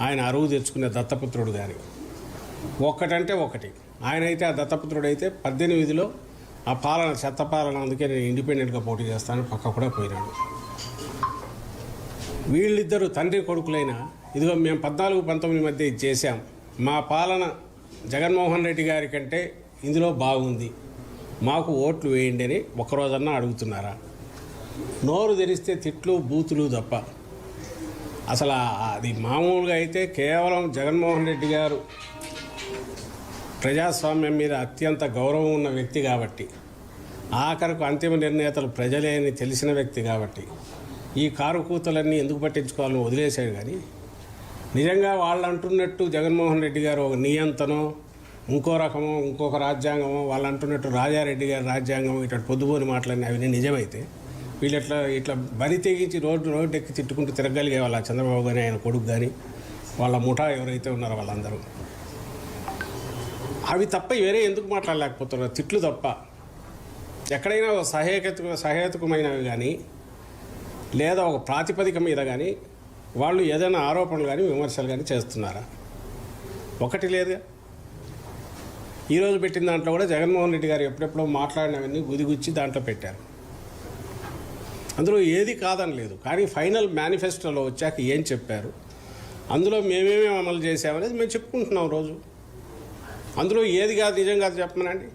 ఆయన అరువు తెచ్చుకునే దత్తపుత్రుడు కానీ ఒక్కటంటే ఒకటి. ఆయన అయితే ఆ దత్తపుత్రుడు అయితే 18లో ఆ పాలన చెత్త పాలన, అందుకే నేను ఇండిపెండెంట్గా పోటీ చేస్తాను పక్క కూడా పోయినాడు. వీళ్ళిద్దరూ తండ్రి కొడుకులైన ఇదిగో మేము 14-19 మధ్య ఇది చేశాం, మా పాలన జగన్మోహన్ రెడ్డి గారి కంటే ఇందులో బాగుంది, మాకు ఓట్లు వేయండి అని ఒక్కరోజన్నా అడుగుతున్నారా? నోరు తెరిస్తే తిట్లు బూతులు తప్ప. అసలు అది మామూలుగా అయితే కేవలం జగన్మోహన్ రెడ్డి గారు ప్రజాస్వామ్యం మీద అత్యంత గౌరవం ఉన్న వ్యక్తి కాబట్టి, ఆఖరకు అంతిమ నిర్ణేతలు ప్రజలే అని తెలిసిన వ్యక్తి కాబట్టి ఈ కారు కూతలన్నీ ఎందుకు పట్టించుకోవాలని వదిలేశాడు. కానీ నిజంగా వాళ్ళు అంటున్నట్టు జగన్మోహన్ రెడ్డి గారు ఒక నియంతనో ఇంకో రకమో ఇంకొక రాజ్యాంగమో వాళ్ళు అంటున్నట్టు రాజారెడ్డి గారి రాజ్యాంగం ఇట్లా పొద్దుపోని మాటలన్నీ అవి నిజమైతే వీళ్ళు ఇట్లా బరి తెగించి రోడ్డు ఎక్కి తిట్టుకుంటూ తిరగలిగే వాళ్ళ చంద్రబాబు కానీ ఆయన కొడుకు కానీ వాళ్ళ ముఠా ఎవరైతే ఉన్నారో వాళ్ళందరూ అవి తప్ప వేరే ఎందుకు మాట్లాడలేకపోతున్నారు? తిట్లు తప్ప. ఎక్కడైనా ఒక సహేతుకమైనవి కానీ లేదా ఒక ప్రాతిపదిక మీద కానీ వాళ్ళు ఏదైనా ఆరోపణలు కానీ విమర్శలు కానీ చేస్తున్నారా? ఒకటి లేదుగా. ఈరోజు పెట్టిన దాంట్లో కూడా జగన్మోహన్ రెడ్డి గారు ఎప్పుడెప్పుడో మాట్లాడినవన్నీ గుదిగుచ్చి దాంట్లో పెట్టారు. అందులో ఏది కాదని లేదు, కానీ ఫైనల్ మేనిఫెస్టోలో వచ్చాక ఏం చెప్పారు, అందులో మేమేమేమి అమలు చేసామనేది మేము చెప్పుకుంటున్నాం రోజు. అందులో ఏది కాదు నిజం కాదు చెప్పమనండి.